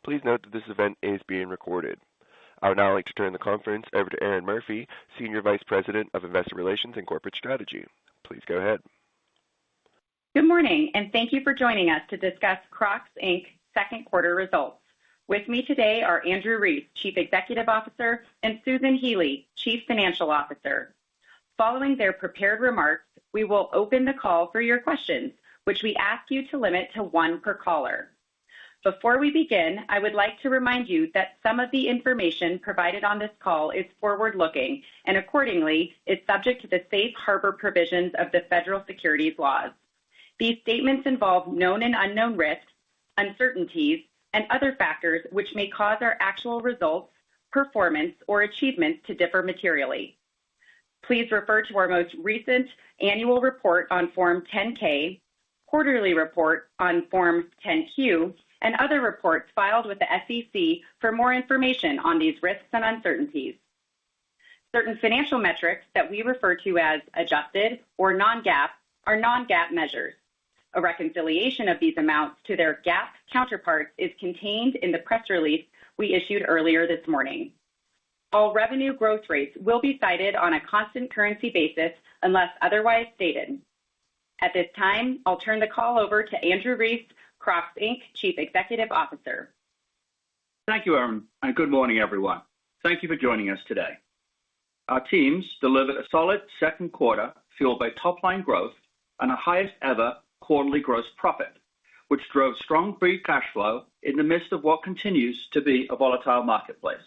Please note that this event is being recorded. I would now like to turn the conference over to Erin Murphy, Senior Vice President of Investor Relations and Corporate Strategy. Please go ahead. Good morning, and thank you for joining us to discuss Crocs, Inc. second quarter results. With me today are Andrew Rees, Chief Executive Officer, and Susan Healy, Chief Financial Officer. Following their prepared remarks, we will open the call for your questions, which we ask you to limit to one per caller. Before we begin, I would like to remind you that some of the information provided on this call is forward-looking and accordingly is subject to the safe harbor provisions of the federal securities laws. These statements involve known and unknown risks, uncertainties, and other factors which may cause our actual results, performance, or achievements to differ materially. Please refer to our most recent annual report on Form 10-K, quarterly report on Form 10-Q, and other reports filed with the SEC for more information on these risks and uncertainties. Certain financial metrics that we refer to as adjusted or non-GAAP are non-GAAP measures. A reconciliation of these amounts to their GAAP counterparts is contained in the press release we issued earlier this morning. All revenue growth rates will be cited on a constant currency basis unless otherwise stated. At this time, I'll turn the call over to Andrew Rees, Crocs, Inc. Chief Executive Officer. Thank you, Erin, and good morning, everyone. Thank you for joining us today. Our teams delivered a solid second quarter fueled by top-line growth and a highest ever quarterly gross profit, which drove strong free cash flow in the midst of what continues to be a volatile marketplace.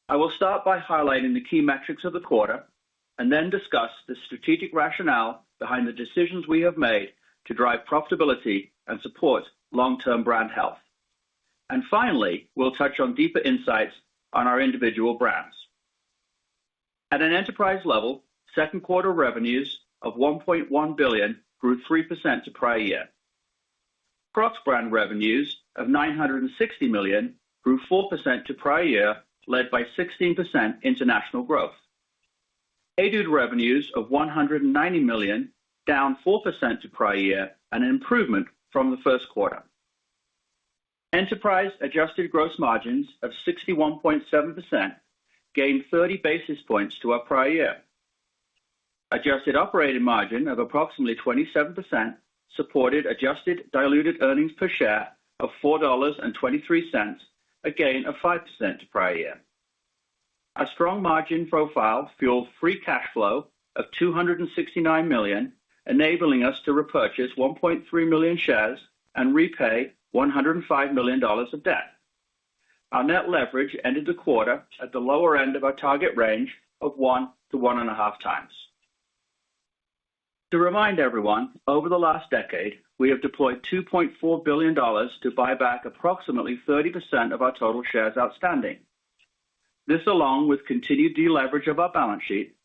I will start by highlighting the key metrics of the quarter and then discuss the strategic rationale behind the decisions we have made to drive profitability and support long-term brand health. And finally, we'll touch on deeper insights on our individual brands. At an enterprise level, second quarter revenues of $1.1 billion grew 3% to prior year. Crocs brand revenues of $960 million grew 4% to prior year, led by 16% international growth. HEYDUDE revenues of $190 million, down 4% to prior year, an improvement from the first quarter. Enterprise adjusted gross margins of 61.7% gained 30 basis points to our prior year. Adjusted operating margin of approximately 27% supported adjusted diluted earnings per share of $4.23, a gain of 5% to prior year. Our strong margin profile fueled free cash flow of $269 million, enabling us to repurchase 1.3 million shares and repay $105 million of debt. Our net leverage ended the quarter at the lower end of our target range of 1 to 1.5 times. To remind everyone, over the last decade, we have deployed $2.4 billion to buy back approximately 30% of our total shares outstanding. This, along with continued deleverage of our balance sheet,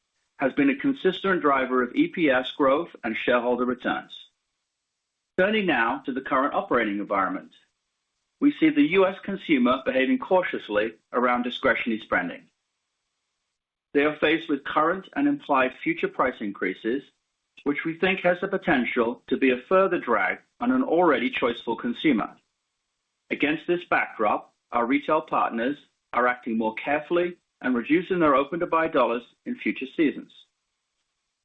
has been a consistent driver of EPS growth and shareholder returns. Turning now to the current operating environment. We see the U.S. consumer behaving cautiously around discretionary spending. They are faced with current and implied future price increases, which we think has the potential to be a further drag on an already choiceful consumer. Against this backdrop, our retail partners are acting more carefully and reducing their open-to-buy dollars in future seasons.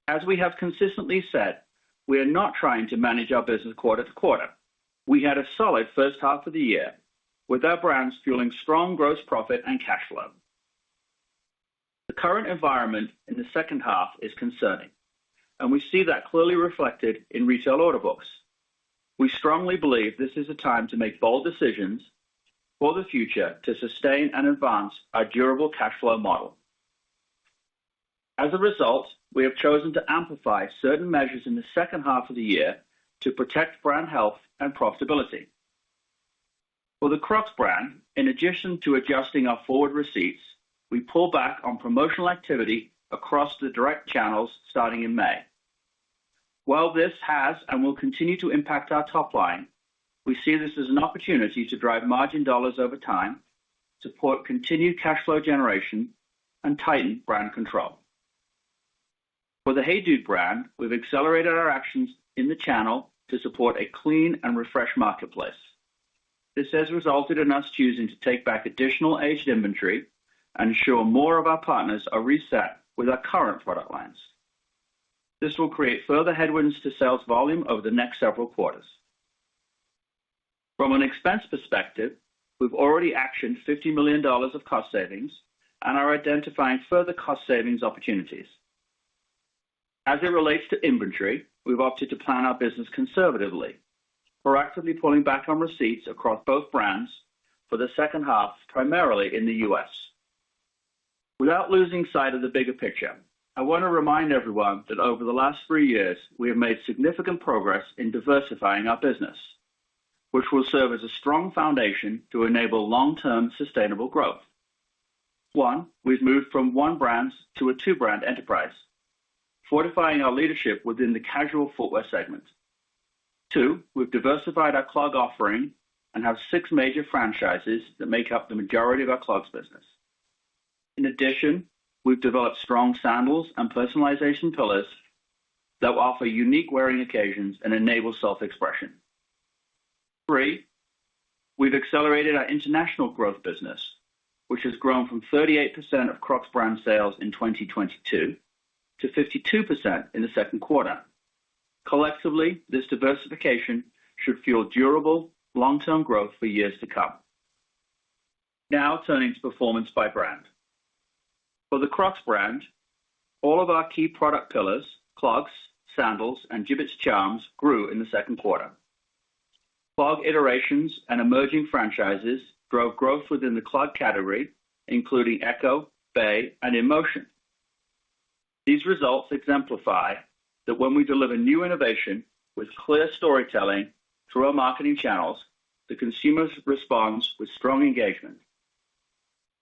As we have consistently said, we are not trying to manage our business quarter to quarter. We had a solid first half of the year, with our brands fueling strong gross profit and cash flow. The current environment in the second half is concerning, and we see that clearly reflected in retail order books. We strongly believe this is a time to make bold decisions for the future to sustain and advance our durable cash flow model. As a result, we have chosen to amplify certain measures in the second half of the year to protect brand health and profitability. For the Crocs brand, in addition to adjusting our forward receipts, we pull back on promotional activity across the direct channels starting in May. While this has and will continue to impact our top line, we see this as an opportunity to drive margin dollars over time, support continued cash flow generation, and tighten brand control. For the HEYDUDE brand, we've accelerated our actions in the channel to support a clean and refreshed marketplace. This has resulted in us choosing to take back additional aged inventory and ensure more of our partners are reset with our current product lines. This will create further headwinds to sales volume over the next several quarters. From an expense perspective, we've already actioned $50 million of cost savings and are identifying further cost savings opportunities. As it relates to inventory, we've opted to plan our business conservatively, proactively pulling back on receipts across both brands for the second half, primarily in the U.S. Without losing sight of the bigger picture, I want to remind everyone that over the last 3 years, we have made significant progress in diversifying our business, which will serve as a strong foundation to enable long-term sustainable growth. 1, we've moved from 1 brand to a 2-brand enterprise, fortifying our leadership within the casual footwear segment. 2, we've diversified our clog offering and have 6 major franchises that make up the majority of our clogs business. In addition, we've developed strong sandals and personalization pillars that will offer unique wearing occasions and enable self-expression. 3, we've accelerated our international growth business, which has grown from 38% of Crocs brand sales in 2022 to 52% in the second quarter. Collectively, this diversification should fuel durable, long-term growth for years to come. Now turning to performance by brand. For the Crocs brand, all of our key product pillars, clogs, sandals, and Jibbitz charms, grew in the second quarter. Clog iterations and emerging franchises drove growth within the clog category, including Echo, Bay, and In Motion. These results exemplify that when we deliver new innovation with clear storytelling through our marketing channels, the consumer responds with strong engagement.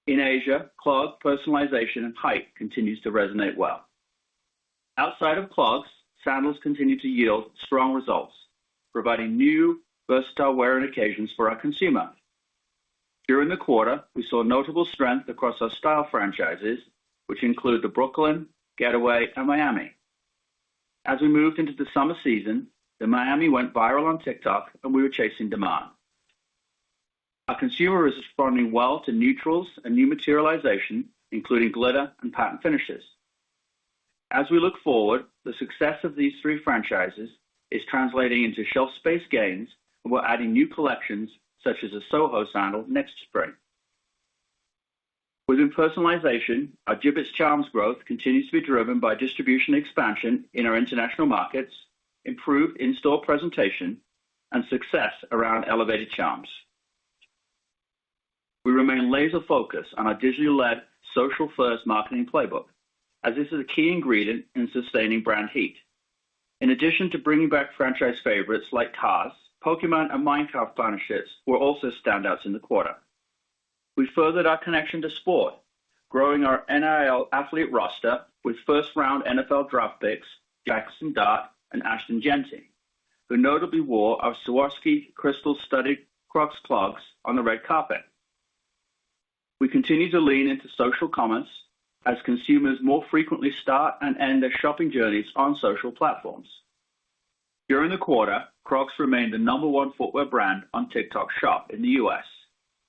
In Asia, clog, personalization, and height continues to resonate well. Outside of clogs, sandals continue to yield strong results, providing new, versatile wearing occasions for our consumer. During the quarter, we saw notable strength across our style franchises, which include the Brooklyn, Getaway, and Miami. As we moved into the summer season, the Miami went viral on TikTok, and we were chasing demand. Our consumer is responding well to neutrals and new materialization, including glitter and pattern finishes. As we look forward, the success of these 3 franchises is translating into shelf space gains, and we're adding new collections such as a Soho sandal next spring. Within personalization, our Jibbitz charms growth continues to be driven by distribution expansion in our international markets, improved in-store presentation, and success around elevated charms. We remain laser focused on our digitally led social-first marketing playbook, as this is a key ingredient in sustaining brand heat. In addition to bringing back franchise favorites like Cars, Pokemon and Minecraft partnerships were also standouts in the quarter. We furthered our connection to sport, growing our NIL athlete roster with first-round NFL draft picks Jackson Dart and Ashton Jeanty, who notably wore our Swarovski crystal-studded Crocs clogs on the red carpet. We continue to lean into social commerce as consumers more frequently start and end their shopping journeys on social platforms. During the quarter, Crocs remained the #1 footwear brand on TikTok Shop in the US,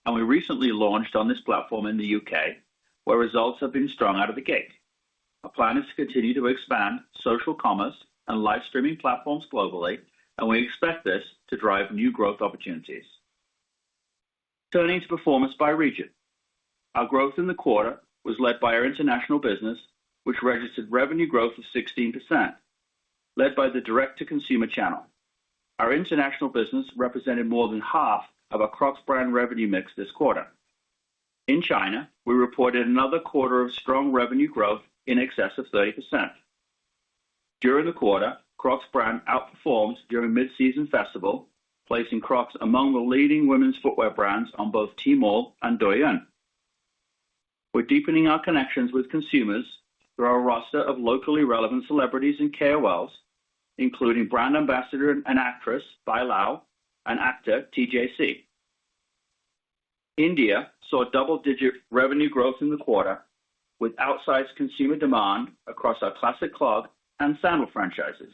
and we recently launched on this platform in the UK, where results have been strong out of the gate. Our plan is to continue to expand social commerce and live streaming platforms globally, and we expect this to drive new growth opportunities. Turning to performance by region. Our growth in the quarter was led by our international business, which registered revenue growth of 16%, led by the direct-to-consumer channel. Our international business represented more than half of our Crocs brand revenue mix this quarter. In China, we reported another quarter of strong revenue growth in excess of 30%. During the quarter, Crocs brand outperformed during mid-season festival, placing Crocs among the leading women's footwear brands on both Tmall and Douyin. We're deepening our connections with consumers through our roster of locally relevant celebrities and KOLs, including brand ambassador and actress Bai Lau and actor TJC. India saw double-digit revenue growth in the quarter, with outsized consumer demand across our classic clog and sandal franchises.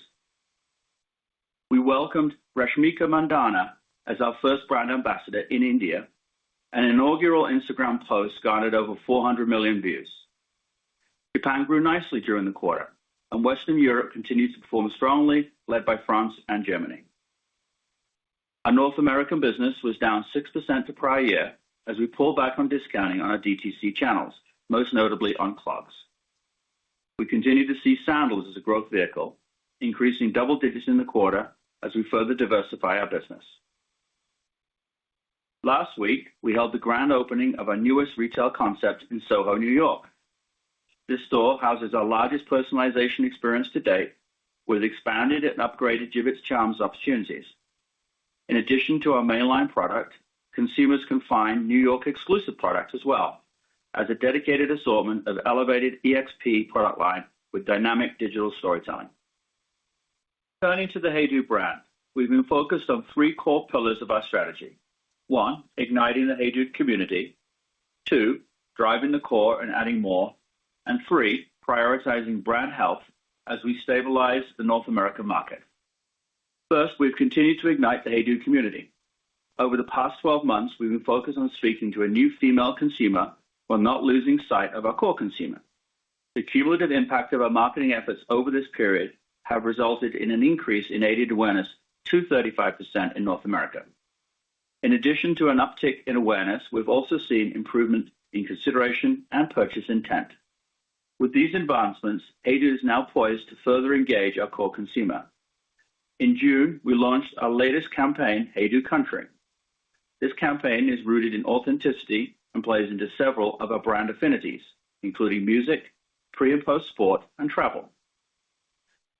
We welcomed Rashmika Mandanna as our first brand ambassador in India. An inaugural Instagram post garnered over 400 million views. Japan grew nicely during the quarter, and Western Europe continues to perform strongly, led by France and Germany. Our North American business was down 6% to prior year as we pulled back on discounting on our DTC channels, most notably on clogs. We continue to see sandals as a growth vehicle, increasing double digits in the quarter as we further diversify our business. Last week, we held the grand opening of our newest retail concept in Soho, New York. This store houses our largest personalization experience to date, with expanded and upgraded Jibbitz Charms opportunities. In addition to our mainline product, consumers can find New York exclusive products as well, as a dedicated assortment of elevated EXP product line with dynamic digital storytelling. Turning to the HEYDUDE brand, we've been focused on three core pillars of our strategy. 1, igniting the HEYDUDE community. 2, driving the core and adding more. And 3, prioritizing brand health as we stabilize the North American market. First, we've continued to ignite the HEYDUDE community. Over the past 12 months, we've been focused on speaking to a new female consumer while not losing sight of our core consumer. The cumulative impact of our marketing efforts over this period have resulted in an increase in aided awareness to 35% in North America. In addition to an uptick in awareness, we've also seen improvement in consideration and purchase intent. With these advancements, HEYDUDE is now poised to further engage our core consumer. In June, we launched our latest campaign, HEYDUDE Country. This campaign is rooted in authenticity and plays into several of our brand affinities, including music, pre- and post-sport, and travel.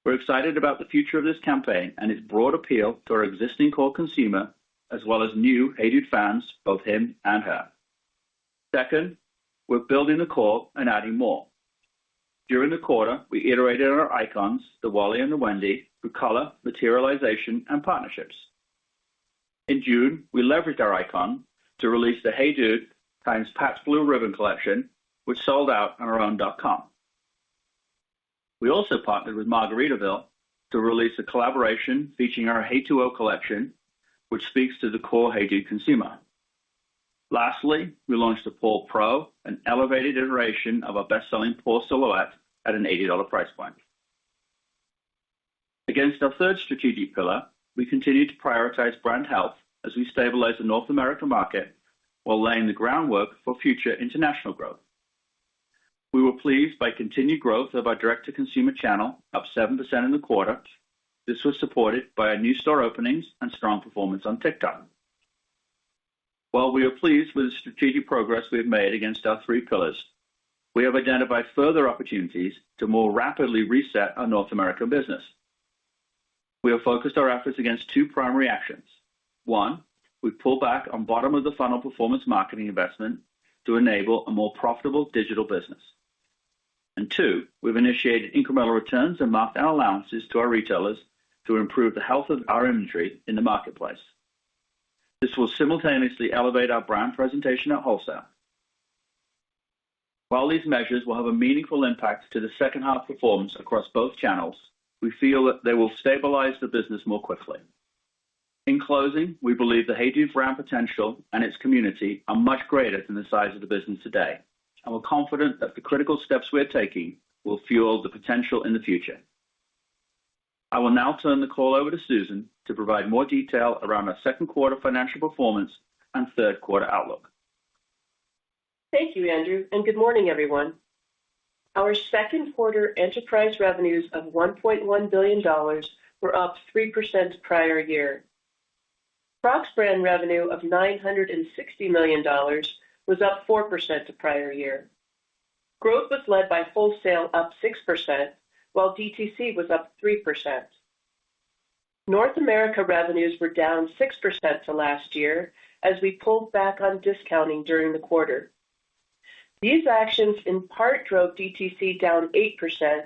We're excited about the future of this campaign and its broad appeal to our existing core consumer, as well as new HEYDUDE fans, both him and her. Second, we're building the core and adding more. During the quarter, we iterated our icons, the Wally and the Wendy, through color, materialization, and partnerships. In June, we leveraged our icon to release the HEYDUDE times Pat's Blue Ribbon collection, which sold out on our own .com. We also partnered with Margaritaville to release a collaboration featuring our Hey2O collection, which speaks to the core HEYDUDE consumer. Lastly, we launched the Paul Pro, an elevated iteration of our best-selling Paul silhouette at an $80 price point. Against our third strategic pillar, we continue to prioritize brand health as we stabilize the North American market while laying the groundwork for future international growth. We were pleased by continued growth of our direct-to-consumer channel, up 7% in the quarter. This was supported by our new store openings and strong performance on TikTok. While we are pleased with the strategic progress we have made against our three pillars, we have identified further opportunities to more rapidly reset our North American business. We have focused our efforts against two primary actions. 1, we pull back on bottom-of-the-funnel performance marketing investment to enable a more profitable digital business. And 2, we've initiated incremental returns and markdown allowances to our retailers to improve the health of our inventory in the marketplace. This will simultaneously elevate our brand presentation at wholesale. While these measures will have a meaningful impact to the second half performance across both channels, we feel that they will stabilize the business more quickly. In closing, we believe the HEYDUDE brand potential and its community are much greater than the size of the business today, and we're confident that the critical steps we're taking will fuel the potential in the future. I will now turn the call over to Susan to provide more detail around our second quarter financial performance and third quarter outlook. Thank you, Andrew, and good morning, everyone. Our second quarter enterprise revenues of $1.1 billion were up 3% prior year. Crocs brand revenue of $960 million was up 4% to prior year. Growth was led by wholesale up 6%, while DTC was up 3%. North America revenues were down 6% to last year as we pulled back on discounting during the quarter. These actions in part drove DTC down 8%,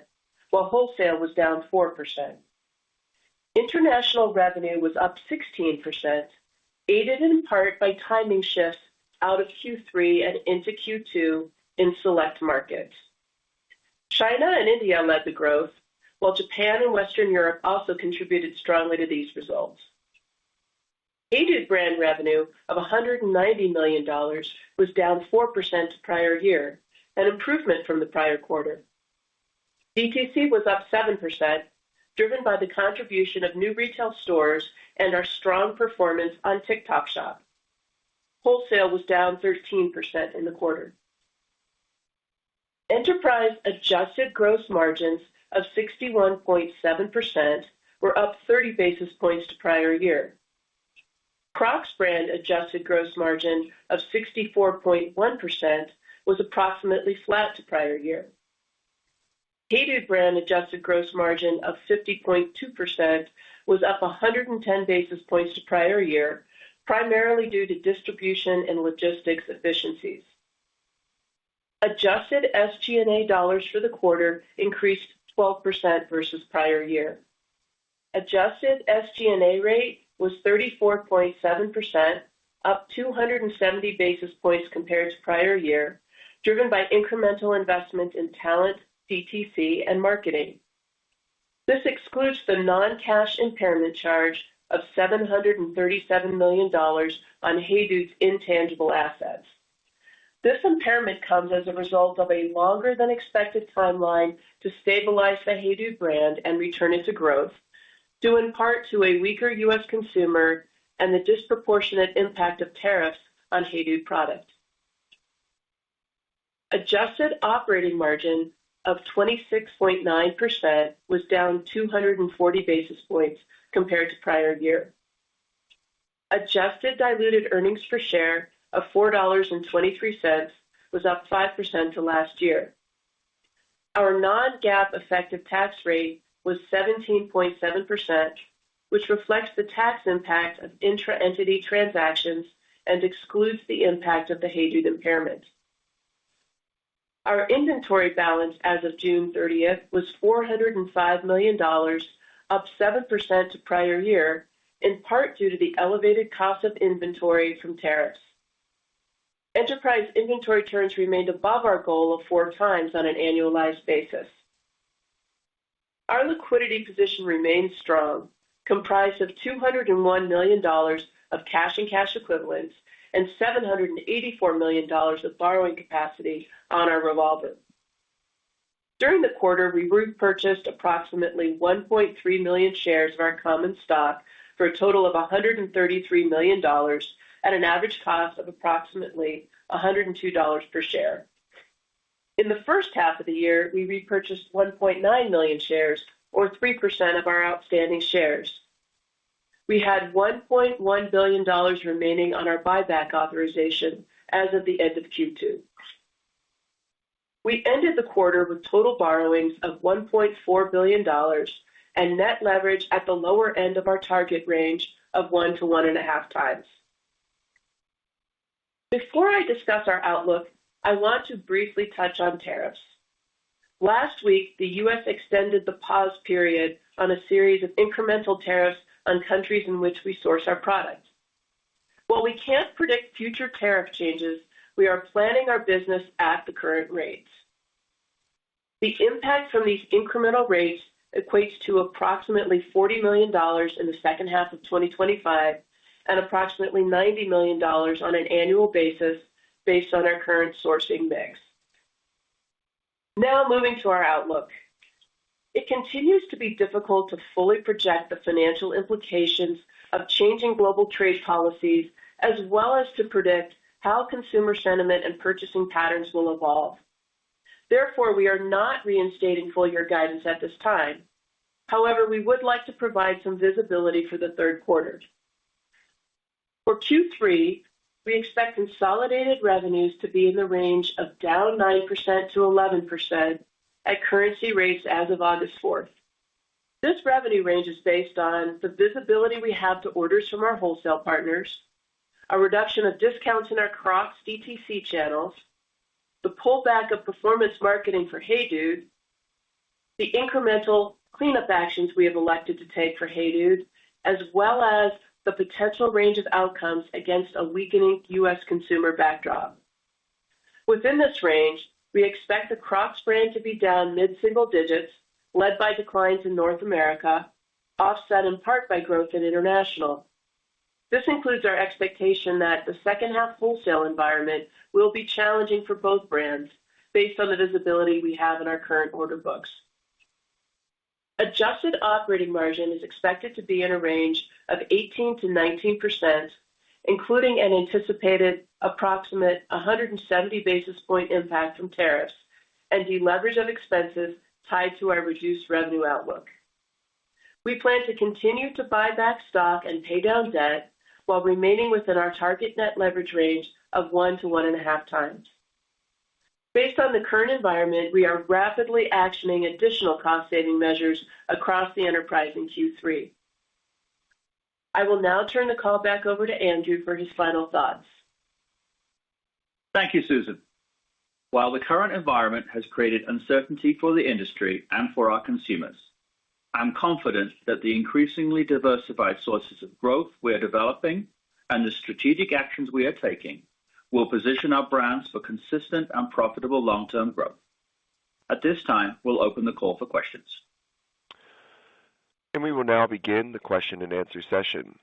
while wholesale was down 4%. International revenue was up 16%, aided in part by timing shifts out of Q3 and into Q2 in select markets. China and India led the growth, while Japan and Western Europe also contributed strongly to these results. HEYDUDE brand revenue of $190 million was down 4% to prior year, an improvement from the prior quarter. DTC was up 7%, driven by the contribution of new retail stores and our strong performance on TikTok Shop. Wholesale was down 13% in the quarter. Enterprise adjusted gross margins of 61.7% were up 30 basis points to prior year. Crocs brand adjusted gross margin of 64.1% was approximately flat to prior year. HEYDUDE brand adjusted gross margin of 50.2% was up 110 basis points to prior year, primarily due to distribution and logistics efficiencies. Adjusted SG&A dollars for the quarter increased 12% versus prior year. Adjusted SG&A rate was 34.7%, up 270 basis points compared to prior year, driven by incremental investment in talent, DTC, and marketing. This excludes the non-cash impairment charge of $737 million on HEYDUDE's intangible assets. This impairment comes as a result of a longer than expected timeline to stabilize the HEYDUDE brand and return it to growth, due in part to a weaker U.S. consumer and the disproportionate impact of tariffs on HEYDUDE product. Adjusted operating margin of 26.9% was down 240 basis points compared to prior year. Adjusted diluted earnings per share of $4.23 was up 5% to last year. Our non-GAAP effective tax rate was 17.7%, which reflects the tax impact of intra-entity transactions and excludes the impact of the HEYDUDE impairment. Our inventory balance as of June 30th was $405 million, up 7% to prior year, in part due to the elevated cost of inventory from tariffs. Enterprise inventory turns remained above our goal of 4 times on an annualized basis. Our liquidity position remains strong, comprised of $201 million of cash and cash equivalents and $784 million of borrowing capacity on our revolver. During the quarter, we repurchased approximately 1.3 million shares of our common stock for a total of $133 million at an average cost of approximately $102 per share. In the first half of the year, we repurchased 1.9 million shares, or 3% of our outstanding shares. We had $1.1 billion remaining on our buyback authorization as of the end of Q2. We ended the quarter with total borrowings of $1.4 billion and net leverage at the lower end of our target range of 1 to 1.5 times. Before I discuss our outlook, I want to briefly touch on tariffs. Last week, the U.S. extended the pause period on a series of incremental tariffs on countries in which we source our product. While we can't predict future tariff changes, we are planning our business at the current rates. The impact from these incremental rates equates to approximately $40 million in the second half of 2025 and approximately $90 million on an annual basis based on our current sourcing mix. Now moving to our outlook. It continues to be difficult to fully project the financial implications of changing global trade policies, as well as to predict how consumer sentiment and purchasing patterns will evolve. Therefore, we are not reinstating full-year guidance at this time. However, we would like to provide some visibility for the third quarter. For Q3, we expect consolidated revenues to be in the range of down 9% to 11% at currency rates as of August 4th. This revenue range is based on the visibility we have to orders from our wholesale partners, a reduction of discounts in our Crocs DTC channels, the pullback of performance marketing for HEYDUDE, the incremental cleanup actions we have elected to take for HEYDUDE, as well as the potential range of outcomes against a weakening U.S. consumer backdrop. Within this range, we expect the Crocs brand to be down mid-single digits, led by declines in North America, offset in part by growth in international. This includes our expectation that the second half wholesale environment will be challenging for both brands based on the visibility we have in our current order books. Adjusted operating margin is expected to be in a range of 18 to 19%, including an anticipated approximate 170 basis point impact from tariffs and deleverage of expenses tied to our reduced revenue outlook. We plan to continue to buy back stock and pay down debt while remaining within our target net leverage range of 1 to 1.5 times. Based on the current environment, we are rapidly actioning additional cost-saving measures across the enterprise in Q3. I will now turn the call back over to Andrew for his final thoughts. Thank you, Susan. While the current environment has created uncertainty for the industry and for our consumers, I'm confident that the increasingly diversified sources of growth we are developing and the strategic actions we are taking will position our brands for consistent and profitable long-term growth. At this time, we'll open the call for questions. And we will now begin the question and answer session.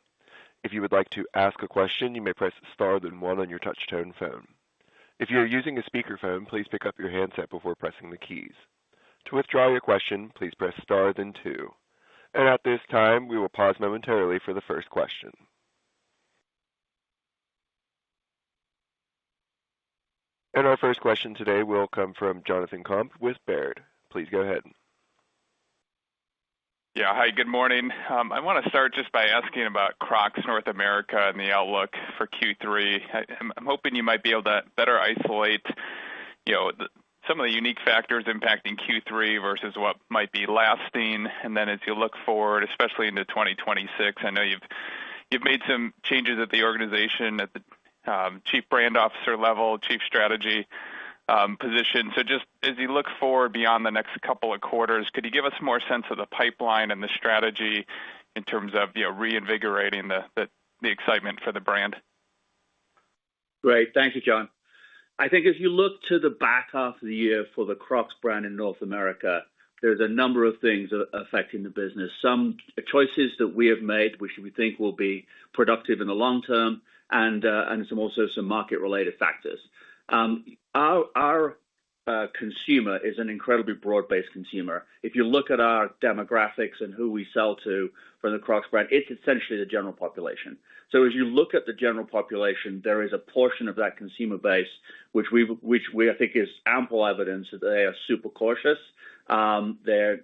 If you would like to ask a question, you may press star then one on your touch-tone phone. If you are using a speakerphone, please pick up your handset before pressing the keys. To withdraw your question, please press star then two. And at this time, we will pause momentarily for the first question. And our first question today will come from Jonathan Komp with Baird. Please go ahead. Yeah, hi, good morning. I want to start just by asking about Crocs North America and the outlook for Q3. I'm hoping you might be able to better isolate, some of the unique factors impacting Q3 versus what might be lasting. And then as you look forward, especially into 2026, I know you've made some changes at the organization at the chief brand officer level, chief strategy position. So just as you look forward beyond the next couple of quarters, could you give us more sense of the pipeline and the strategy in terms of reinvigorating the excitement for the brand? Great. Thank you, John. I think as you look to the back half of the year for the Crocs brand in North America, there's a number of things affecting the business. Some choices that we have made, which we think will be productive in the long term, and some market-related factors. Our consumer is an incredibly broad-based consumer. If you look at our demographics and who we sell to for the Crocs brand, it's essentially the general population. So as you look at the general population, there is a portion of that consumer base which we I think is ample evidence that they are super cautious. They're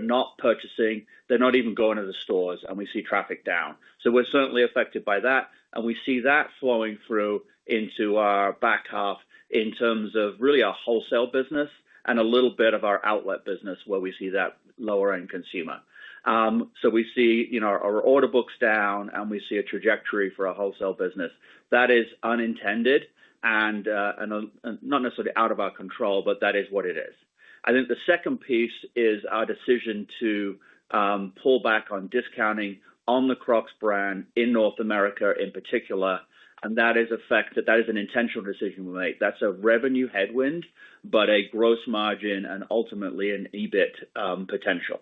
not purchasing. They're not even going to the stores, and we see traffic down. So we're certainly affected by that, and we see that flowing through into our back half in terms of really our wholesale business and a little bit of our outlet business where we see that lower end consumer. So we see, our order books down, and we see a trajectory for our wholesale business that is unintended and not necessarily out of our control, but that is what it is. I think the second piece is our decision to pull back on discounting on the Crocs brand in North America in particular, and that is an intentional decision we make. That's a revenue headwind, but a gross margin and ultimately an EBIT potential.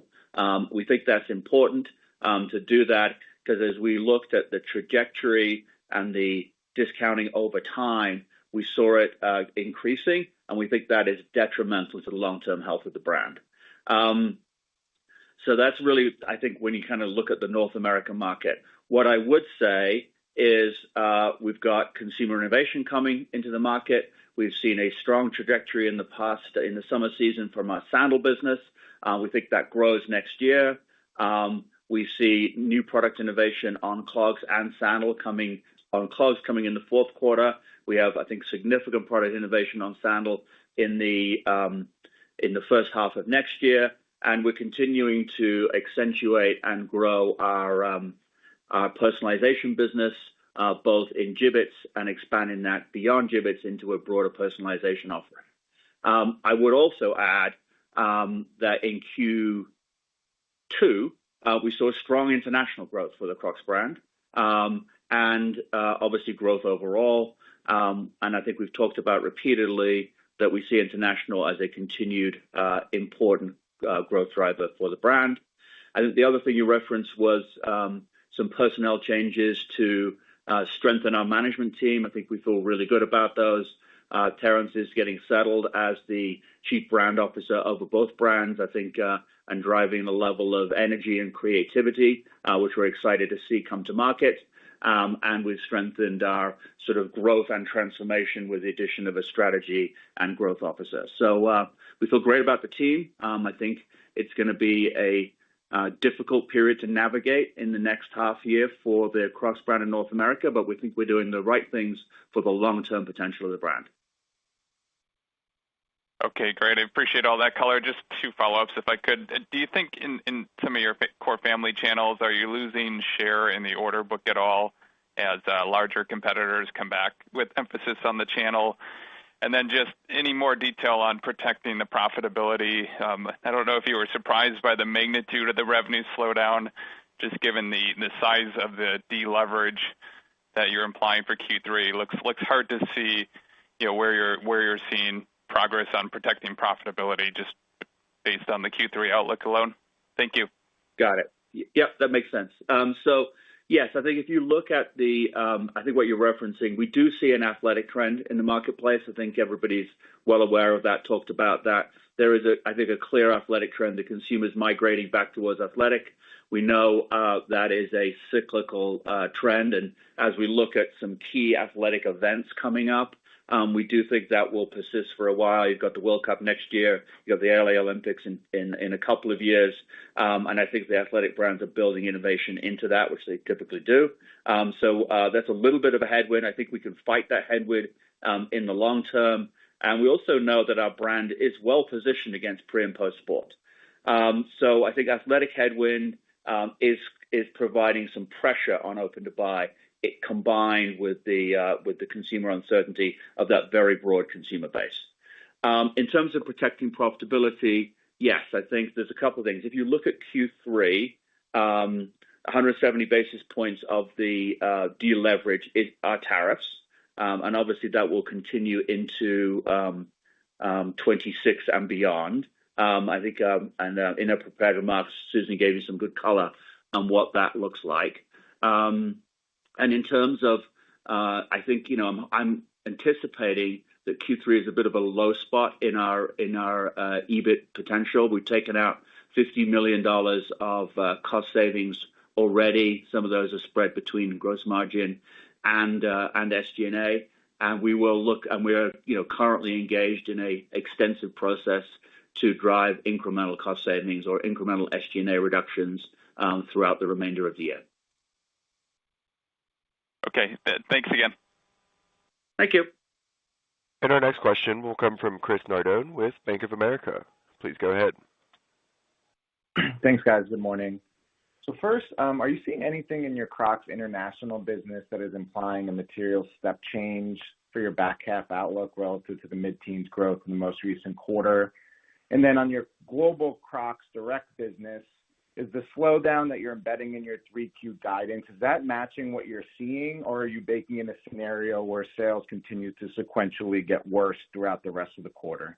We think that's important to do that because as we looked at the trajectory and the discounting over time, we saw it increasing, and we think that is detrimental to the long-term health of the brand. So that's really, I think, when you kind of look at the North American market. What I would say is we've got consumer innovation coming into the market. We've seen a strong trajectory in the summer season from our sandal business. We think that grows next year. We see new product innovation on clogs and sandal coming in the fourth quarter. We have, I think, significant product innovation on sandal in the first half of next year, and we're continuing to accentuate and grow our personalization business, both in Jibbitz and expanding that beyond Jibbitz into a broader personalization offering. I would also add that in Q2, we saw strong international growth for the Crocs brand, and obviously growth overall. And I think we've talked about repeatedly that we see international as a continued important growth driver for the brand. I think the other thing you referenced was some some personnel changes to strengthen our management team. I think we feel really good about those. Terrence is getting settled as the Chief Brand Officer over both brands, I think, and driving a level of energy and creativity, which we're excited to see come to market. And we've strengthened our sort of growth and transformation with the addition of a strategy and growth officer. So we feel great about the team. I think it's going to be a difficult period to navigate in the next half year for the Crocs brand in North America, but we think we're doing the right things for the long-term potential of the brand. Okay, great. I appreciate all that color. Just two follow-ups, if I could. Do you think in some of your core family channels, are you losing share in the order book at all as larger competitors come back with emphasis on the channel? And then just any more detail on protecting the profitability. I don't know if you were surprised by the magnitude of the revenue slowdown, just given the size of the deleverage that you're implying for Q3. Looks hard to see, where you're seeing progress on protecting profitability just based on the Q3 outlook alone. Thank you. Got it. Yep, that makes sense. So yes, I think if you look at I think what you're referencing, we do see an athletic trend in the marketplace. I think everybody's well aware of that, talked about that. There is, I think, a clear athletic trend. The consumer's migrating back towards athletic. We know that is a cyclical trend. And as we look at some key athletic events coming up, we do think that will persist for a while. You've got the World Cup next year. You've got the LA Olympics in a couple of years. And I think the athletic brands are building innovation into that, which they typically do. So that's a little bit of a headwind. I think we can fight that headwind in the long term. And we also know that our brand is well positioned against pre and post sport. So I think athletic headwind is providing some pressure on open to buy. It combined with the consumer uncertainty of that very broad consumer base. In terms of protecting profitability, yes, I think there's a couple of things. If you look at Q3, 170 basis points of the deleverage are tariffs, and obviously that will continue into 26 and beyond. I think, and in her prepared remarks, Susan gave you some good color on what that looks like. And in terms of, I think, I'm anticipating that Q3 is a bit of a low spot in our EBIT potential. We've taken out $50 million of cost savings already. Some of those are spread between gross margin and SG&A. And we will look, and we're currently engaged in a extensive process to drive incremental cost savings or incremental SG&A reductions throughout the remainder of the year. Okay, thanks again. Thank you. And our next question will come from Chris Nardone with Bank of America. Please go ahead. Thanks, guys. Good morning. So first, are you seeing anything in your Crocs international business that is implying a material step change for your back half outlook relative to the mid-teens growth in the most recent quarter? And then on your global Crocs direct business, is the slowdown that you're embedding in your 3Q guidance, is that matching what you're seeing, or are you baking in a scenario where sales continue to sequentially get worse throughout the rest of the quarter?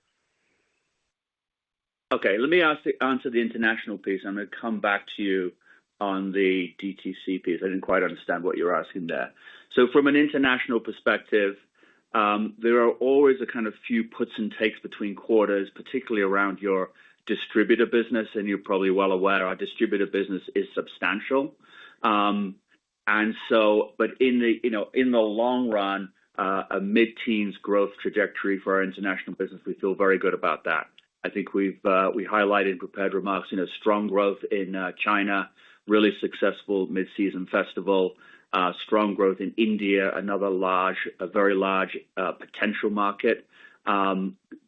Okay, let me answer the international piece. I'm going to come back to you on the DTC piece. I didn't quite understand what you're asking there. So from an international perspective, there are always a kind of few puts and takes between quarters, particularly around your distributor business, and you're probably well aware our distributor business is substantial. And so, but in the long run, a mid-teens growth trajectory for our international business, we feel very good about that. I think we highlighted in prepared remarks, strong growth in China, really successful mid-season festival, strong growth in India, another very large potential market,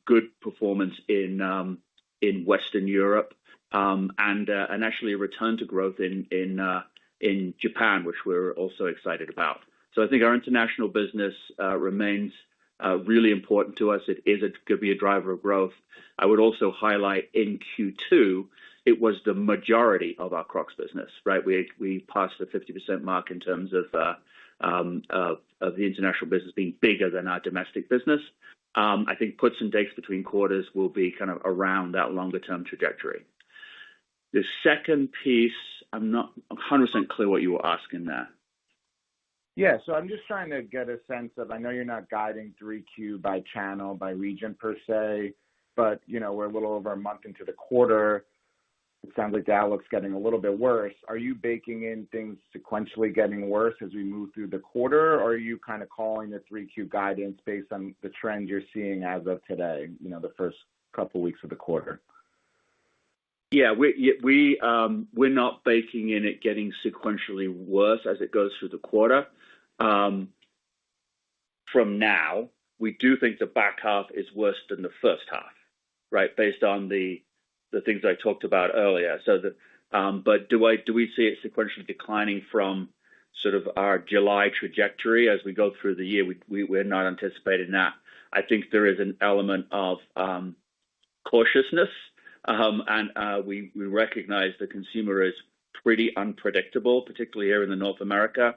good performance in Western Europe, and actually a return to growth in Japan, which we're also excited about. So I think our international business remains really important to us. It is going to be a driver of growth. I would also highlight in Q2, it was the majority of our Crocs business, right? We passed the 50% mark in terms of the international business being bigger than our domestic business. I think puts and takes between quarters will be kind of around that longer term trajectory. The second piece I'm not 100% clear what you were asking there. Yeah, so I'm just trying to get a sense of, I know you're not guiding 3Q by channel, by region per se, but, we're a little over a month into the quarter. It sounds like the outlook's getting a little bit worse. Are you baking in things sequentially getting worse as we move through the quarter, or are you kind of calling the 3Q guidance based on the trends you're seeing as of today, the first couple weeks of the quarter? Yeah, we're not baking in it getting sequentially worse as it goes through the quarter. From now, we do think the back half is worse than the first half, right? Based on the things I talked about earlier. But do we see it sequentially declining from sort of our July trajectory as we go through the year? We're not anticipating that. I think there is an element of cautiousness, and we recognize the consumer is pretty unpredictable, particularly here in North America.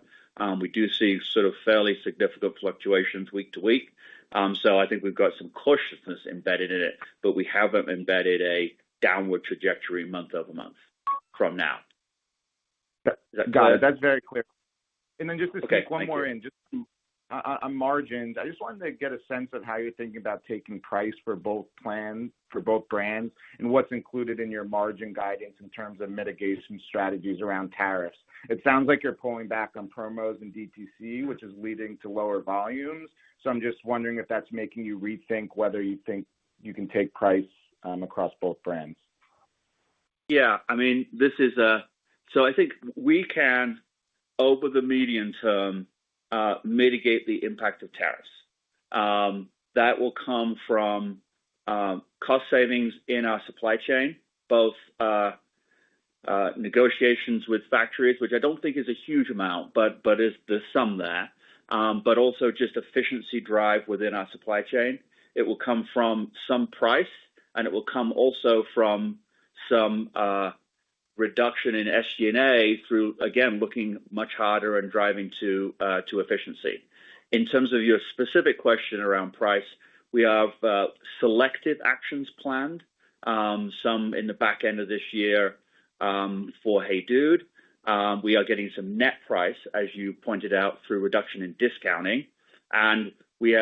We do see sort of fairly significant fluctuations week to week. So I think we've got some cautiousness embedded in it, but we haven't embedded a downward trajectory month over month from now. Got it. That's very clear. And then just to Okay, sneak one more in, just on margins, I just wanted to get a sense of how you're thinking about taking price for both brands, and what's included in your margin guidance in terms of mitigation strategies around tariffs. It sounds like you're pulling back on promos and DTC, which is leading to lower volumes. So I'm just wondering if that's making you rethink whether you think you can take price across both brands. Yeah, I mean, so I think we can, over the medium term, mitigate the impact of tariffs. That will come from cost savings in our supply chain, both negotiations with factories, which I don't think is a huge amount, but there's some there, but also just efficiency drive within our supply chain. It will come from some price, and it will come also from some reduction in SG&A through, again, looking much harder and driving to efficiency. In terms of your specific question around price, we have selective actions planned, some in the back end of this year for Hey Dude. We are getting some net price, as you pointed out, through reduction in discounting. And we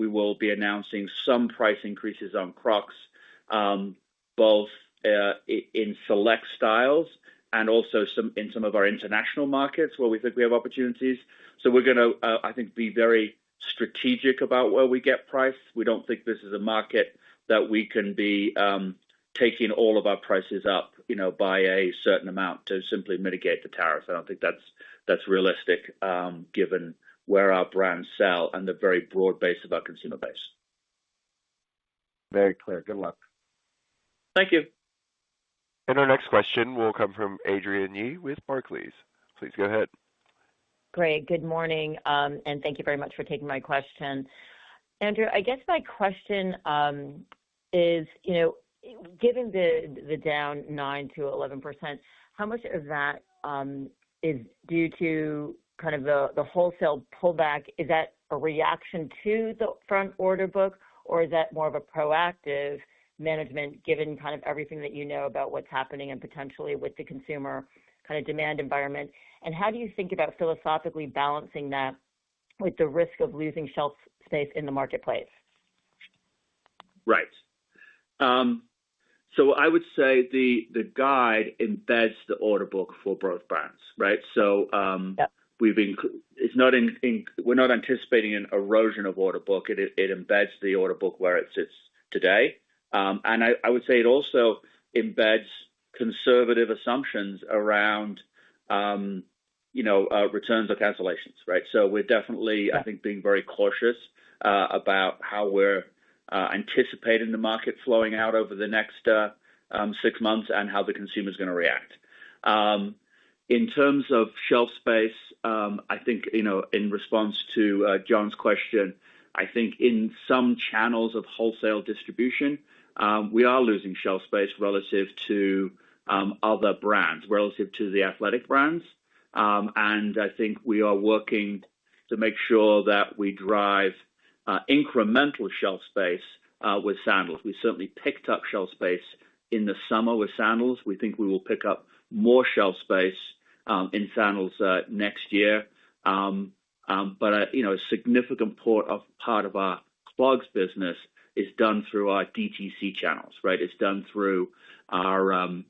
will be announcing some price increases on Crocs, both in select styles and also in some of our international markets where we think we have opportunities. So we're going to, I think, be very strategic about where we get price. We don't think this is a market that we can be taking all of our prices up, by a certain amount to simply mitigate the tariffs. I don't think that's realistic, given where our brands sell and the very broad base of our consumer base. Very clear. Good luck. Thank you. And our next question will come from Adrienne Yih with Barclays. Please go ahead. Great. Good morning, and thank you very much for taking my question. Andrew, I guess my question is, given the down 9 to 11%, how much of that is due to kind of the wholesale pullback? Is that a reaction to the front order book, or is that more of a proactive management given kind of everything that about what's happening and potentially with the consumer kind of demand environment? And how do you think about philosophically balancing that with the risk of losing shelf space in the marketplace? Right. So I would say the guide embeds the order book for both brands, right? So Yep. We're not anticipating an erosion of order book. It embeds the order book where it sits today. And I would say it also embeds conservative assumptions around, returns or cancellations, right? So we're definitely, I think, being very cautious about how we're anticipating the market flowing out over the next 6 months and how the consumer is going to react. In terms of shelf space, I think, in response to John's question, I think in some channels of wholesale distribution, we are losing shelf space relative to other brands, relative to the athletic brands. And I think we are working to make sure that we drive incremental shelf space with sandals. We certainly picked up shelf space in the summer with sandals. We think we will pick up more shelf space in sandals next year. But a significant part of our clogs business is done through our DTC channels, right? It's done through our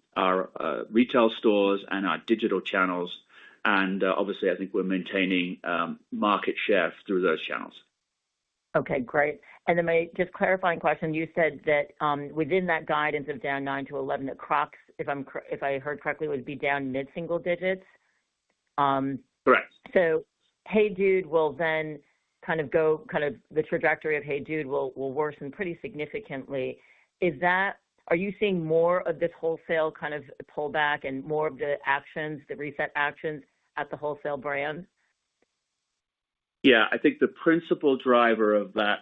retail stores and our digital channels. And obviously, I think we're maintaining market share through those channels. Okay, great. And then my just clarifying question, you said that within that guidance of down 9 to 11, that Crocs, if I heard correctly, would be down mid-single digits. Correct. So Hey Dude will then the trajectory of Hey Dude will worsen pretty significantly. Are you seeing more of this wholesale kind of pullback and more of the actions, the reset actions at the wholesale brand? Yeah, I think the principal driver of that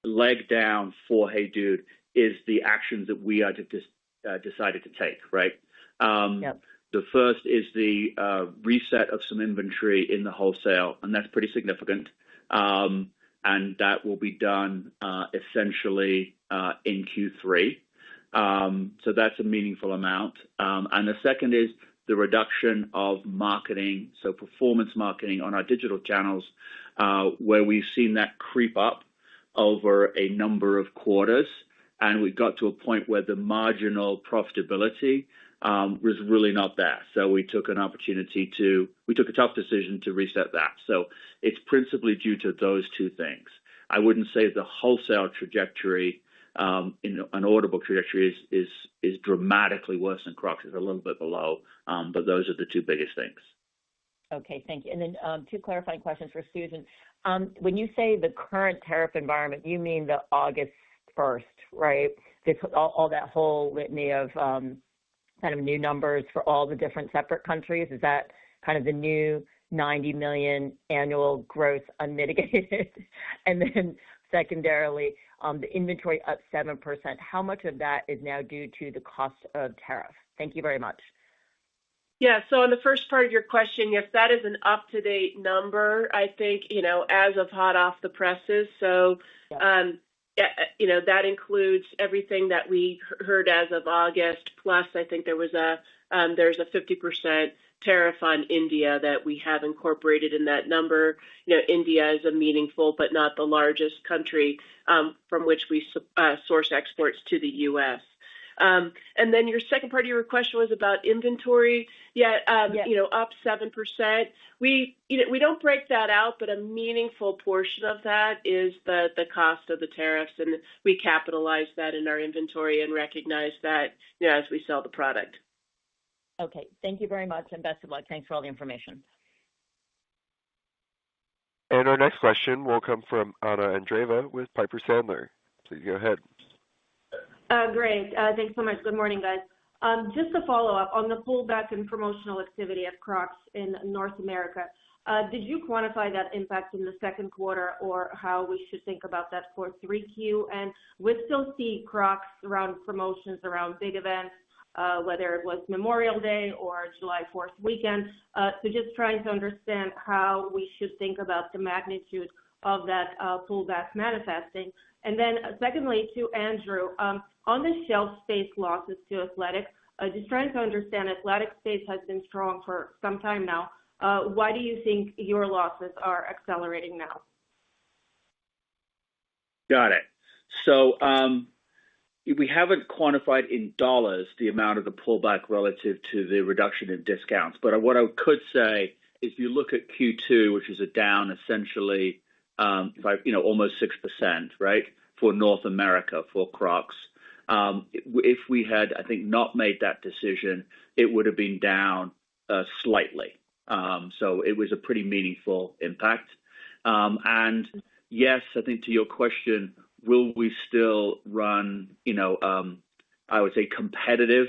leg down for Hey Dude is the actions that we are decided to take, right? Yep. The first is the reset of some inventory in the wholesale, and that's pretty significant. And that will be done essentially in Q3. So that's a meaningful amount. And the second is the reduction of marketing, so performance marketing on our digital channels, where we've seen that creep up over a number of quarters. And we got to a point where the marginal profitability was really not there. So we took a tough decision to reset that. So it's principally due to those two things. I wouldn't say the wholesale trajectory, in an audible trajectory, is dramatically worse than Crocs. It's a little bit below, but those are the two biggest things. Okay, thank you. And then two clarifying questions for Susan. When you say the current tariff environment, you mean the August 1st, right? All that whole litany of kind of new numbers for all the different separate countries. Is that kind of the new 90 million annual growth unmitigated? And then secondarily, the inventory up 7%. How much of that is now due to the cost of tariff? Thank you very much. Yeah, so on the first part of your question, yes, that is an up-to-date number, I think, as of hot off the presses. So, that includes everything that we heard as of August, plus I think there's a 50% tariff on India that we have incorporated in that number. India is a meaningful but not the largest country from which we source exports to the U.S. And then your second part of your question was about inventory. Up 7%. We don't break that out, but a meaningful portion of that is the cost of the tariffs, and we capitalize that in our inventory and recognize that as we sell the product. Okay, thank you very much, and best of luck. Thanks for all the information. And our next question will come from Anna Andreeva with Piper Sandler. Please go ahead. Great. Thanks so much. Good morning, guys. Just to follow up on the pullback in promotional activity at Crocs in North America, did you quantify that impact in the second quarter, or how we should think about that for 3Q? And we still see Crocs around promotions around big events, whether it was Memorial Day or July 4th weekend. So just trying to understand how we should think about the magnitude of that pullback manifesting. And then secondly, to Andrew, on the shelf space losses to athletic, just trying to understand, athletic space has been strong for some time now. Why do you think your losses are accelerating now? Got it. So we haven't quantified in dollars the amount of the pullback relative to the reduction in discounts. But what I could say is if you look at Q2, which is a down essentially almost 6%, right, for North America for Crocs. If we had, I think, not made that decision, it would have been down slightly. So it was a pretty meaningful impact. And yes, I think to your question, will we still run, I would say competitive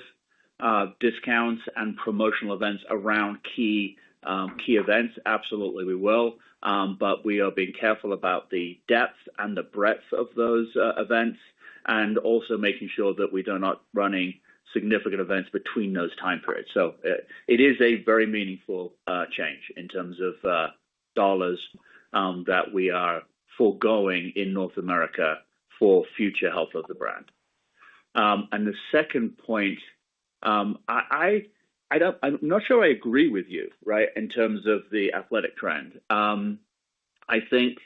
discounts and promotional events around key events? Absolutely, we will. But we are being careful about the depth and the breadth of those events, and also making sure that we are not running significant events between those time periods. So it is a very meaningful change in terms of dollars that we are foregoing in North America for future health of the brand. And the second point I'm not sure I agree with you, right, in terms of the athletic trend. I think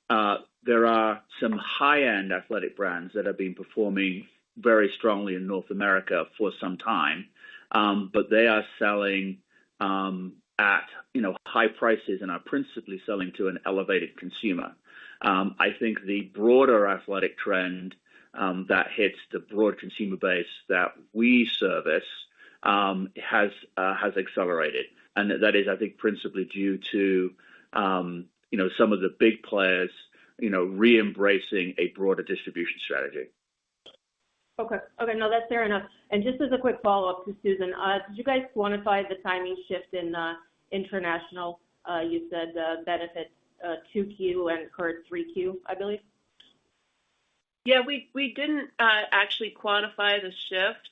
there are some high-end athletic brands that have been performing very strongly in North America for some time, but they are selling at high prices and are principally selling to an elevated consumer. I think the broader athletic trend that hits the broad consumer base that we service has accelerated, and that is, I think, principally due to some of the big players re-embracing a broader distribution strategy. Okay. No, that's fair enough. And just as a quick follow-up to Susan, did you guys quantify the timing shift in international? You said benefit 2Q and current 3Q, I believe. Yeah, we didn't actually quantify the shift.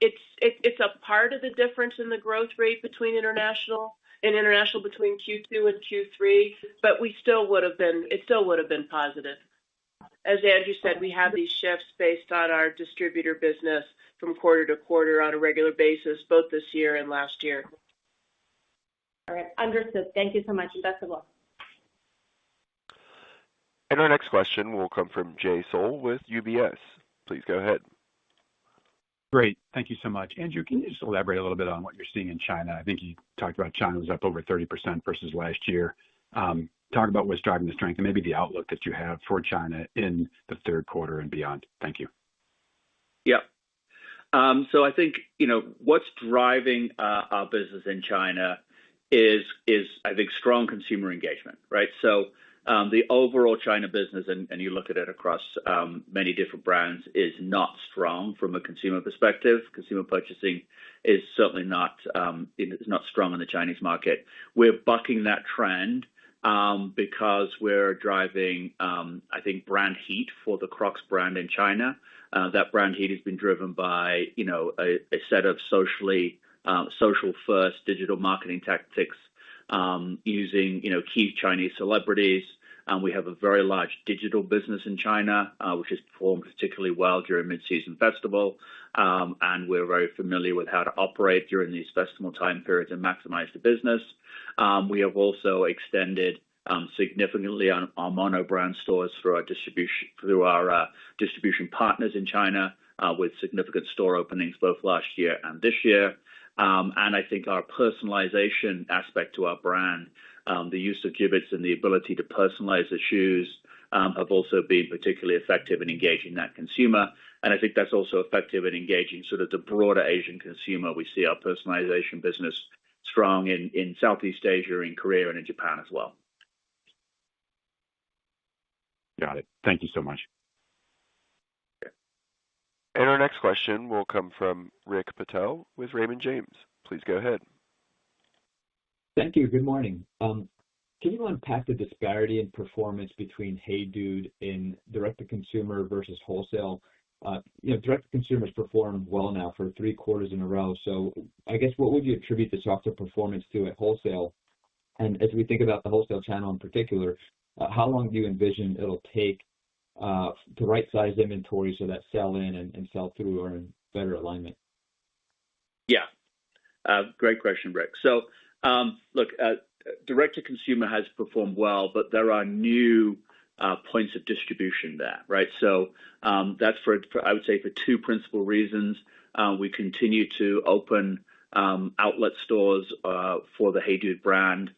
It's a part of the difference in the growth rate between international between Q2 and Q3, but it still would have been positive. As Andrew said, we have these shifts based on our distributor business from quarter to quarter on a regular basis, both this year and last year. All right, understood. Thank you so much, and best of luck. And our next question will come from Jay Sole with UBS. Please go ahead. Great. Thank you so much. Andrew, can you just elaborate a little bit on what you're seeing in China? I think you talked about China was up over 30% versus last year. Talk about what's driving the strength and maybe the outlook that you have for China in the third quarter and beyond. Thank you. Yeah. So I think, what's driving our business in China is I think, strong consumer engagement, right? So the overall China business, and you look at it across many different brands, is not strong from a consumer perspective. Consumer purchasing is certainly not strong in the Chinese market. We're bucking that trend because we're driving, I think, brand heat for the Crocs brand in China. That brand heat has been driven by, a set of social first digital marketing tactics using, key Chinese celebrities. We have a very large digital business in China, which has performed particularly well during mid-season festival. And we're very familiar with how to operate during these festival time periods and maximize the business. We have also extended significantly on our mono brand stores through our distribution partners in China, with significant store openings both last year and this year. And I think our personalization aspect to our brand, the use of gibbets and the ability to personalize the shoes, have also been particularly effective in engaging that consumer. And I think that's also effective in engaging sort of the broader Asian consumer. We see our personalization business strong in Southeast Asia, in Korea, and in Japan as well. Got it. Thank you so much. And our next question will come from Rick Patel with Raymond James. Please go ahead. Thank you. Good morning. Can you unpack the disparity in performance between Hey Dude in direct-to-consumer versus wholesale? Direct-to-consumers performed well now for 3 quarters in a row. So I guess what would you attribute the softer performance to at wholesale? And as we think about the wholesale channel in particular, how long do you envision it'll take to right-size inventory so that sell-in and sell-through are in better alignment? Yeah. Great question, Rick. So, look, direct-to-consumer has performed well, but there are new points of distribution there, right? So that's for I would say for 2 principal reasons. We continue to open outlet stores for the Hey Dude brand,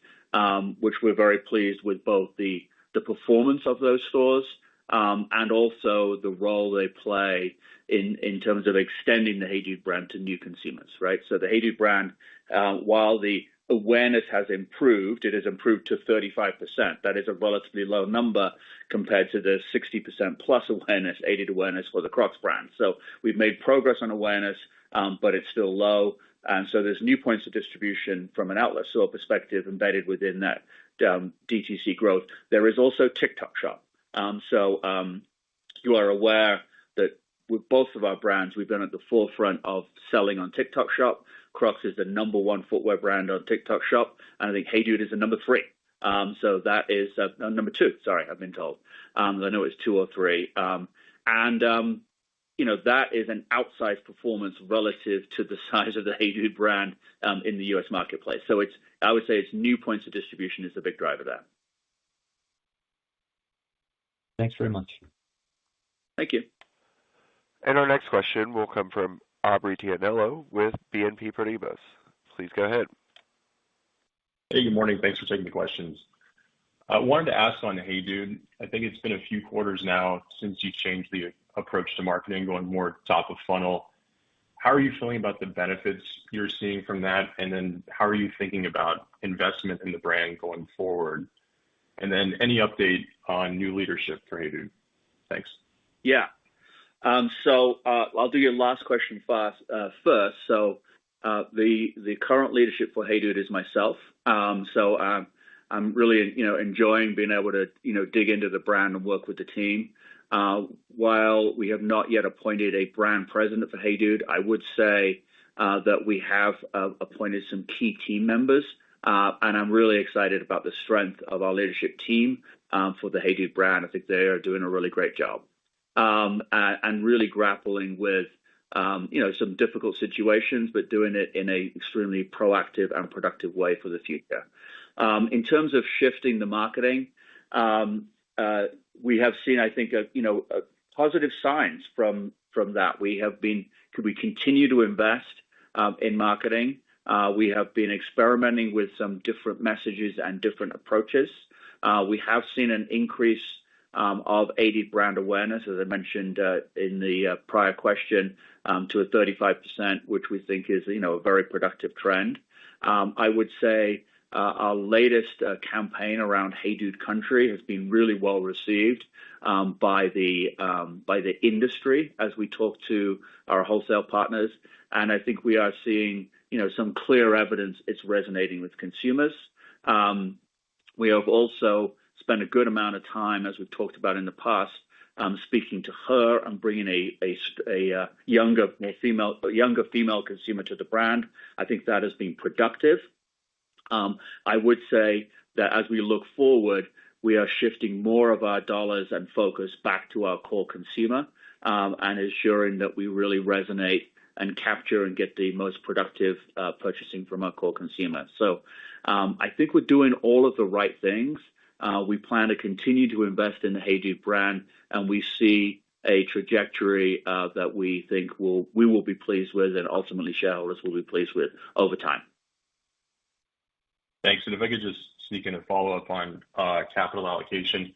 which we're very pleased with both the performance of those stores and also the role they play in terms of extending the Hey Dude brand to new consumers, right? So the Hey Dude brand, while the awareness has improved, it has improved to 35%. That is a relatively low number compared to the 60% plus awareness, aided awareness for the Crocs brand. So we've made progress on awareness, but it's still low. And so there's new points of distribution from an outlet store perspective embedded within that DTC growth. There is also TikTok Shop. You are aware that with both of our brands, we've been at the forefront of selling on TikTok Shop. Crocs is the number 1 footwear brand on TikTok Shop, and I think Hey Dude is the number 3. So that is number 2. Sorry, I've been told. I know it's 2 or 3. that is an outsized performance relative to the size of the Hey Dude brand in the U.S. marketplace. So I would say it's new points of distribution is the big driver there. Thanks very much. Thank you. And our next question will come from Aubrey Tianello with BNP Paribas. Please go ahead. Hey, good morning. Thanks for taking the questions. I wanted to ask on Hey Dude. I think it's been a few quarters now since you changed the approach to marketing, going more top of funnel. How are you feeling about the benefits you're seeing from that? And then how are you thinking about investment in the brand going forward? And then any update on new leadership for Hey Dude? Thanks. Yeah. So I'll do your last question first. So the current leadership for Hey Dude is myself. So I'm really enjoying being able to dig into the brand and work with the team. While we have not yet appointed a brand president for Hey Dude, I would say that we have appointed some key team members, and I'm really excited about the strength of our leadership team for the Hey Dude brand. I think they are doing a really great job and really grappling with some difficult situations, but doing it in an extremely proactive and productive way for the future. In terms of shifting the marketing, we have seen, I think, positive signs from that. We continue to invest in marketing. We have been experimenting with some different messages and different approaches. We have seen an increase of aided brand awareness, as I mentioned in the prior question, to a 35%, which we think is a very productive trend. I would say our latest campaign around Hey Dude Country has been really well received by the industry as we talk to our wholesale partners, and I think we are seeing some clear evidence it's resonating with consumers. We have also spent a good amount of time, as we've talked about in the past, speaking to her and bringing a younger female consumer to the brand. I think that has been productive. I would say that as we look forward, we are shifting more of our dollars and focus back to our core consumer and ensuring that we really resonate and capture and get the most productive purchasing from our core consumer. So I think we're doing all of the right things. We plan to continue to invest in the Hey Dude brand, and we see a trajectory that we think we will be pleased with, and ultimately shareholders will be pleased with over time. Thanks. And if I could just sneak in a follow-up on capital allocation.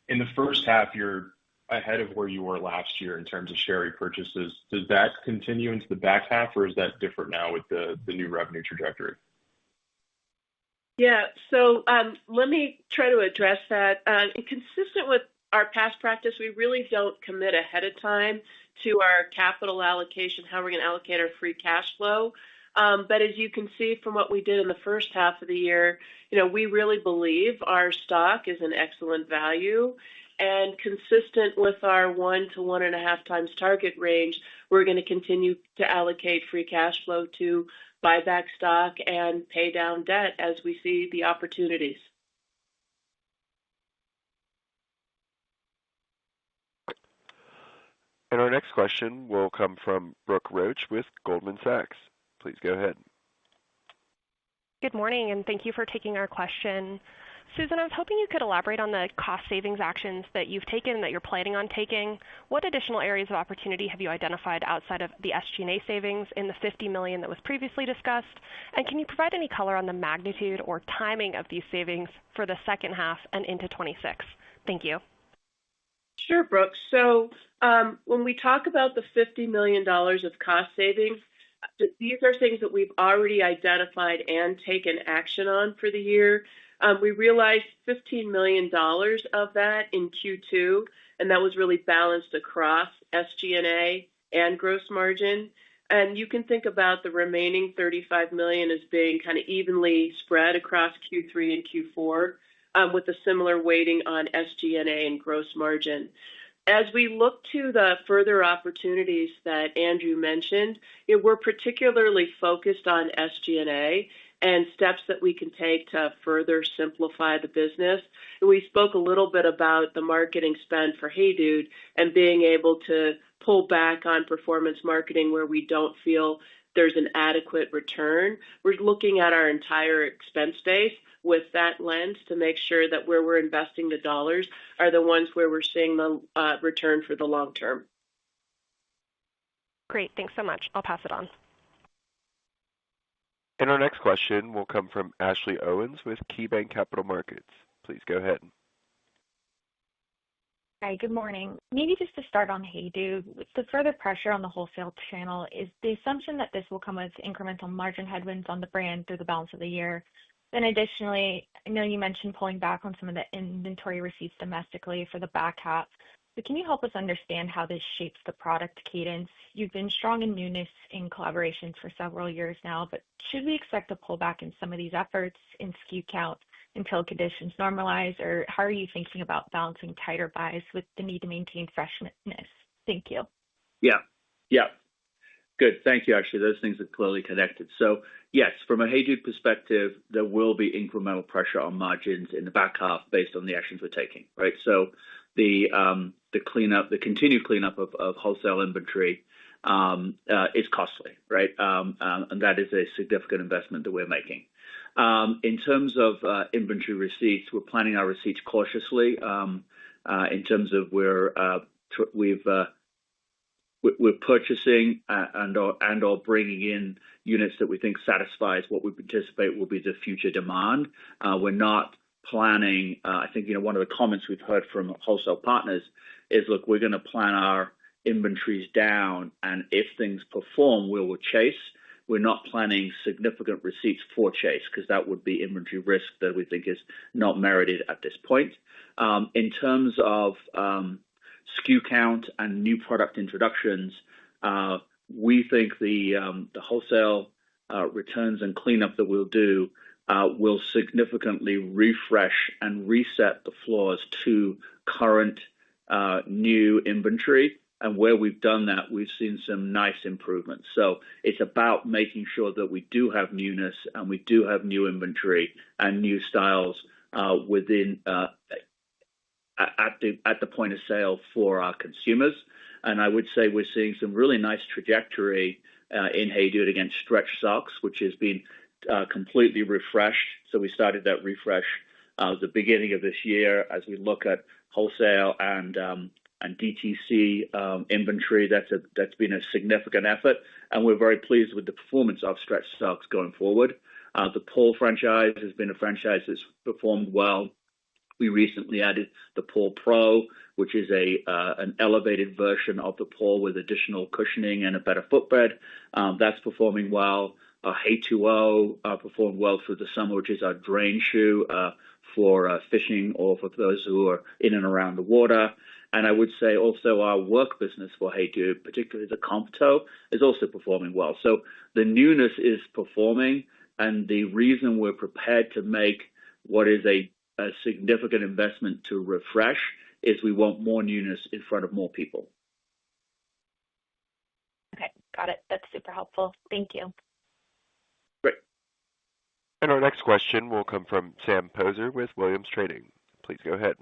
In the first half, you're ahead of where you were last year in terms of share repurchases. Does that continue into the back half, or is that different now with the new revenue trajectory? Yeah, so let me try to address that. Consistent with our past practice, we really don't commit ahead of time to our capital allocation, how we're going to allocate our free cash flow. But as you can see from what we did in the first half of the year, we really believe our stock is an excellent value. And consistent with our 1 to 1.5 times target range, we're going to continue to allocate free cash flow to buy back stock and pay down debt as we see the opportunities. And our next question will come from Brooke Roach with Goldman Sachs. Please go ahead. Good morning, and thank you for taking our question. Susan, I was hoping you could elaborate on the cost savings actions that you've taken, that you're planning on taking. What additional areas of opportunity have you identified outside of the SG&A savings in the $50 million that was previously discussed? And can you provide any color on the magnitude or timing of these savings for the second half and into 26? Thank you. Sure, Brooke. So when we talk about the $50 million of cost savings, these are things that we've already identified and taken action on for the year. We realized $15 million of that in Q2, and that was really balanced across SG&A and gross margin. And you can think about the remaining $35 million as being kind of evenly spread across Q3 and Q4 with a similar weighting on SG&A and gross margin. As we look to the further opportunities that Andrew mentioned, we're particularly focused on SG&A, and steps that we can take to further simplify the business. And we spoke a little bit about the marketing spend for Hey Dude and being able to pull back on performance marketing where we don't feel there's an adequate return. We're looking at our entire expense base with that lens to make sure that where we're investing the dollars are the ones where we're seeing the return for the long term. Great. Thanks so much. I'll pass it on. And our next question will come from Ashley Owens with KeyBanc Capital Markets. Please go ahead. Hi, good morning. Maybe just to start on Hey Dude, with the further pressure on the wholesale channel, is the assumption that this will come with incremental margin headwinds on the brand through the balance of the year? Then additionally, I know you mentioned pulling back on some of the inventory receipts domestically for the back half. But can you help us understand how this shapes the product cadence? You've been strong in newness in collaborations for several years now, but should we expect a pullback in some of these efforts in SKU count until conditions normalize, or how are you thinking about balancing tighter buys with the need to maintain freshness? Thank you. Yeah. Good. Thank you, Ashley. Those things are clearly connected. So, yes, from a Hey Dude perspective, there will be incremental pressure on margins in the back half based on the actions we're taking, right? So the cleanup, the continued cleanup of wholesale inventory is costly, right? And that is a significant investment that we're making. In terms of inventory receipts, we're planning our receipts cautiously. In terms of we're purchasing and/or bringing in units that we think satisfies what we anticipate will be the future demand. We're not planning. I think one of the comments we've heard from wholesale partners is, look, we're going to plan our inventories down, and if things perform, we will chase. We're not planning significant receipts for chase because that would be inventory risk that we think is not merited at this point. In terms of SKU count and new product introductions, we think the wholesale returns and cleanup that we'll do will significantly refresh and reset the floors to current new inventory. And where we've done that, we've seen some nice improvements. So it's about making sure that we do have newness and we do have new inventory and new styles within at the point of sale for our consumers. And I would say we're seeing some really nice trajectory in Hey Dude against stretch socks, which has been completely refreshed. So we started that refresh at the beginning of this year. As we look at wholesale and DTC inventory, that's been a significant effort, and we're very pleased with the performance of stretch socks going forward. The Paul franchise has been a franchise that's performed well. We recently added the Paul Pro, which is an elevated version of the Paul with additional cushioning and a better footbed. That's performing well. Hey 2O performed well through the summer, which is our drain shoe for fishing or for those who are in and around the water. And I would say also our work business for Hey Dude, particularly the comp toe, is also performing well. So the newness is performing, and the reason we're prepared to make what is a significant investment to refresh is we want more newness in front of more people. Okay, got it. That's super helpful. Thank you. Great. And our next question will come from Sam Poser with Williams Trading. Please go ahead.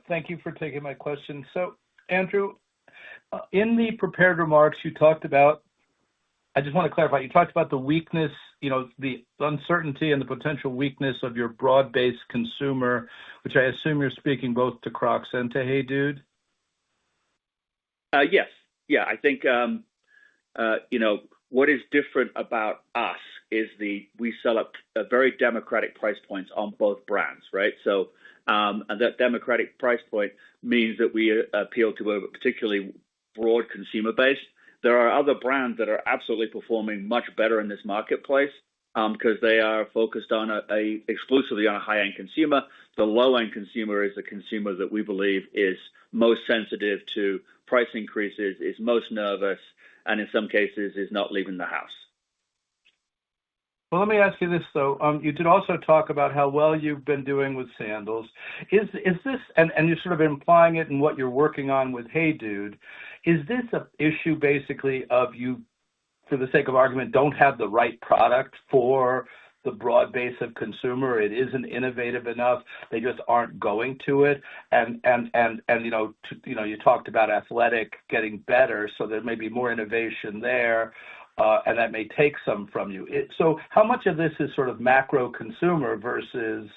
Thank you for taking my question. So, Andrew, in the prepared remarks, you talked about, I just want to clarify, you talked about the weakness, the uncertainty and the potential weakness of your broad-based consumer, which I assume you're speaking both to Crocs and to Hey Dude? Yes. Yeah, I think, what is different about us is we sell at very democratic price points on both brands, right? So, and that democratic price point means that we appeal to a particularly broad consumer base. There are other brands that are absolutely performing much better in this marketplace because they are focused on exclusively on a high-end consumer. The low-end consumer is a consumer that we believe is most sensitive to price increases, is most nervous, and in some cases is not leaving the house. Well, let me ask you this, though. You did also talk about how well you've been doing with sandals. Is this, and you're sort of implying it in what you're working on with Hey Dude, is this an issue basically of you, for the sake of argument, don't have the right product for the broad base of consumer. It isn't innovative enough. They just aren't going to it. And you talked about athletic getting better, so there may be more innovation there, and that may take some from you. So how much of this is sort of macro consumer versus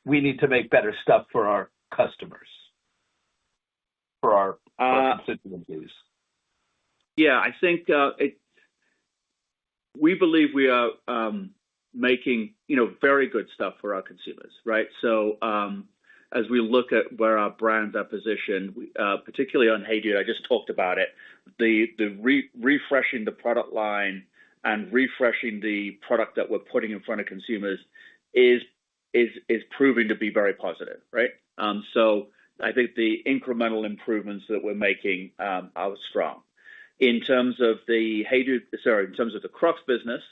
we need to make better stuff for our customers, for our constituencies? Yeah, I think we believe we are making very good stuff for our consumers, right? So as we look at where our brands are positioned, particularly on Hey Dude, I just talked about it. The refreshing the product line and refreshing the product that we're putting in front of consumers is proving to be very positive, right? So I think the incremental improvements that we're making are strong. In terms of the Crocs business,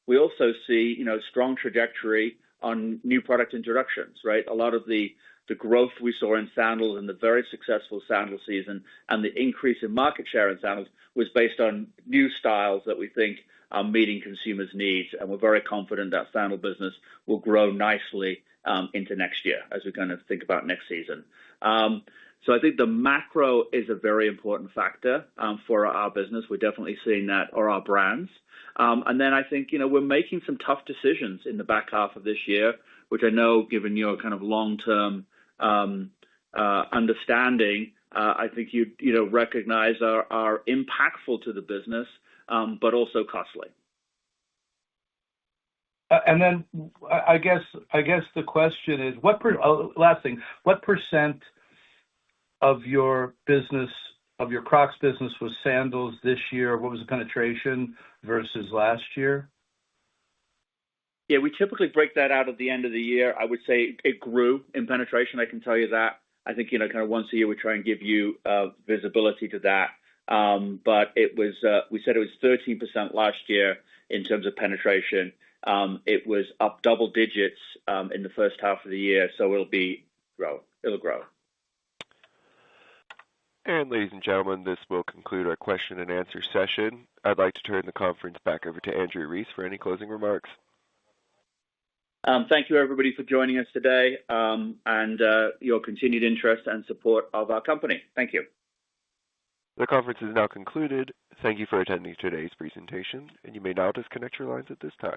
we also see strong trajectory on new product introductions, right? A lot of the growth we saw in sandals and the very successful sandal season and the increase in market share in sandals was based on new styles that we think are meeting consumers' needs, and we're very confident that sandal business will grow nicely into next year as we kind of think about next season. So I think the macro is a very important factor for our business. We're definitely seeing that, or our brands. And then I think, we're making some tough decisions in the back half of this year, which I know, given your kind of long-term understanding, I think you recognize are impactful to the business, but also costly. And then I guess the question is, last thing, what percent of your business, of your Crocs business, was sandals this year? What was the penetration versus last year? Yeah, we typically break that out at the end of the year. I would say it grew in penetration. I can tell you that. I think, kind of once a year we try and give you visibility to that. But it was, we said it was 13% last year in terms of penetration. It was up double digits in the first half of the year, so it'll grow. And ladies and gentlemen, this will conclude our question and answer session. I'd like to turn the conference back over to Andrew Rees for any closing remarks. Thank you, everybody, for joining us today, and your continued interest and support of our company. Thank you. The conference is now concluded. Thank you for attending today's presentation, and you may now disconnect your lines at this time.